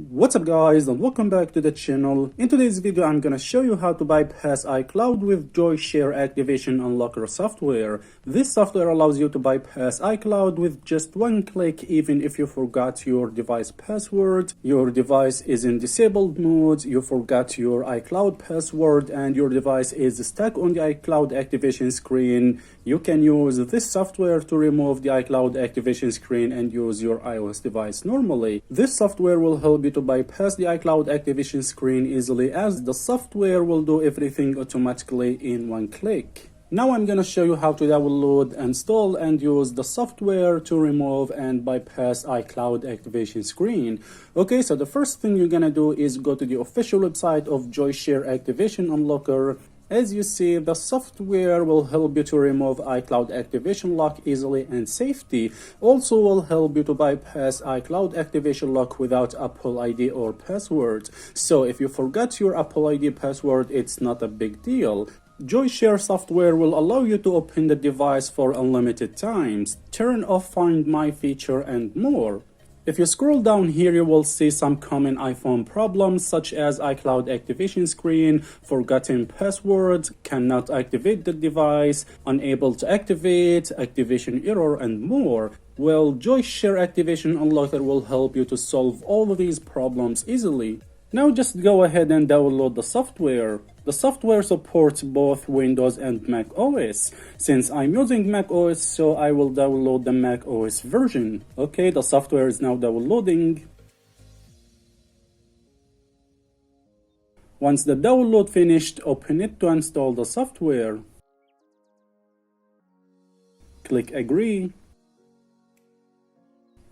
What's up guys, and welcome back to the channel. In today's video I'm gonna show you how to bypass iCloud with JoyShare Activation Unlocker software. This software allows you to bypass iCloud with just one click, even if you forgot your device password, your device is in disabled mode, you forgot your iCloud password, and your device is stuck on the iCloud activation screen. You can use this software to remove the iCloud activation screen and use your iOS device normally. This software will help you to bypass the iCloud activation screen easily, as the software will do everything automatically in one click. Now I'm gonna show you how to download, install, and use the software to remove and bypass iCloud activation screen. Okay, so the first thing you're gonna do is go to the official website of JoyShare Activation Unlocker. As you see, the software will help you to remove iCloud activation lock easily and safely. Also will help you to bypass iCloud activation lock without Apple ID or password. So if you forgot your Apple ID password, it's not a big deal. JoyShare software will allow you to open the device for unlimited times, turn off Find My feature, and more. If you scroll down here, you will see some common iPhone problems such as iCloud activation screen, forgotten password, cannot activate the device, unable to activate, activation error, and more. Well, JoyShare Activation Unlocker will help you to solve all of these problems easily. Now just go ahead and download the software. The software supports both Windows and Mac OS. Since I'm using Mac OS, so I will download the Mac OS version. Okay, the software is now downloading. Once the download finished, open it to install the software. Click Agree.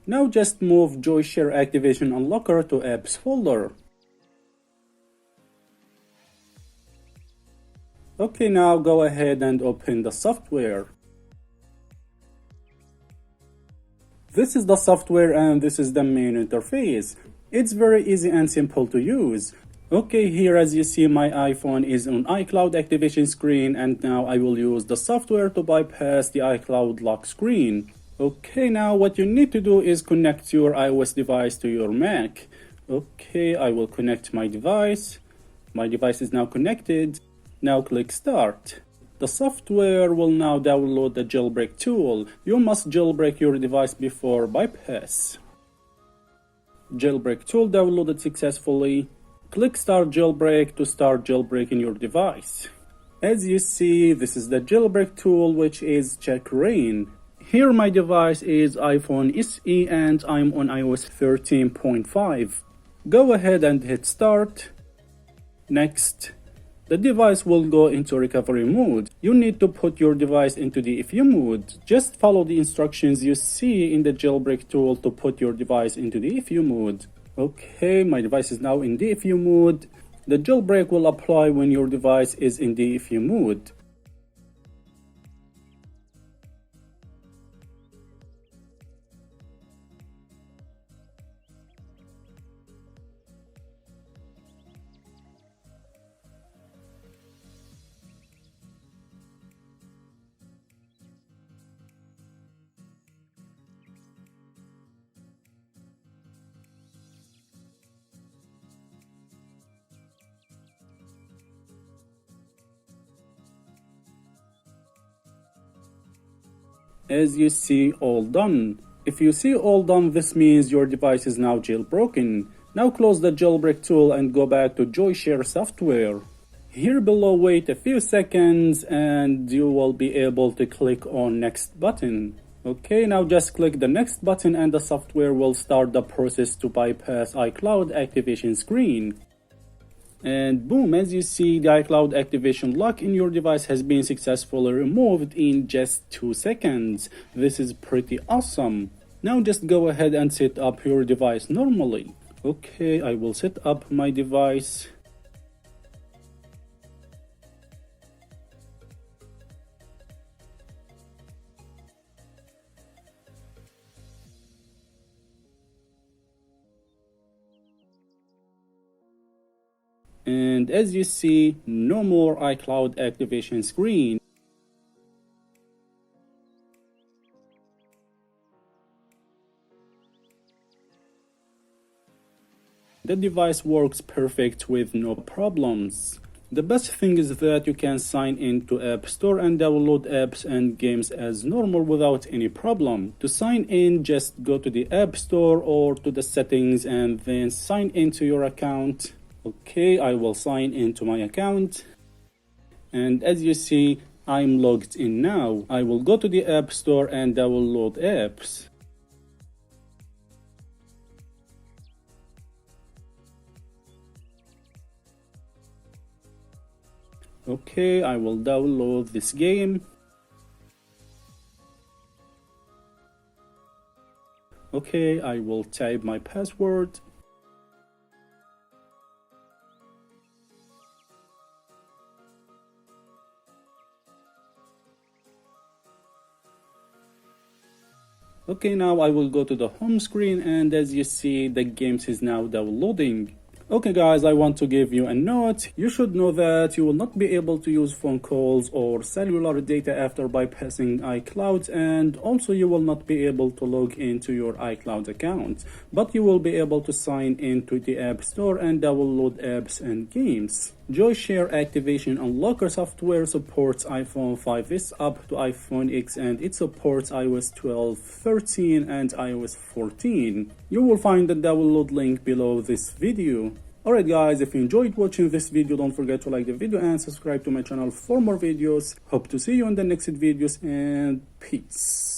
Now just move JoyShare Activation Unlocker to Apps folder. Okay, now go ahead and open the software. This is the software and this is the main interface. It's very easy and simple to use. Okay, here as you see, my iPhone is on iCloud activation screen, and now I will use the software to bypass the iCloud lock screen. Okay, now what you need to do is connect your iOS device to your Mac. Okay, I will connect my device. My device is now connected. Now click Start. The software will now download the jailbreak tool. You must jailbreak your device before bypass. Jailbreak tool downloaded successfully. Click Start Jailbreak to start jailbreaking your device. As you see, this is the jailbreak tool, which is Check Rain. Here my device is iPhone SE and I'm on iOS 13.5. Go ahead and hit Start. Next. The device will go into recovery mode. You need to put your device into DFU mode. Just follow the instructions you see in the jailbreak tool to put your device into DFU mode. Okay, my device is now in DFU mode. The jailbreak will apply when your device is in DFU mode. As you see, all done. If you see all done, this means your device is now jailbroken. Now close the jailbreak tool and go back to JoyShare software. Here below, wait a few seconds and you will be able to click on Next button. Okay, now just click the Next button and the software will start the process to bypass iCloud activation screen. And boom, as you see, the iCloud activation lock in your device has been successfully removed in just 2 seconds. This is pretty awesome. Now just go ahead and set up your device normally. Okay, I will set up my device. And as you see, no more iCloud activation screen. the device works perfect with no problems. The best thing is that you can sign into App Store and download apps and games as normal without any problem. To sign in, just go to the App Store or to the settings and then sign into your account. Okay, I will sign into my account. And as you see, I'm logged in now. I will go to the App Store and download apps. Okay, I will download this game. Okay, I will type my password. Okay, now I will go to the home screen, and as you see, the games is now downloading. Okay guys, I want to give you a note. You should know that you will not be able to use phone calls or cellular data after bypassing iCloud, and also you will not be able to log into your iCloud account, but you will be able to sign into the App Store and download apps and games. JoyShare Activation Unlocker software supports iPhone 5s up to iPhone X, and it supports iOS 12, 13 and iOS 14. You will find the download link below this video. Alright guys, if you enjoyed watching this video, don't forget to like the video and subscribe to my channel for more videos. Hope to see you in the next videos, and peace.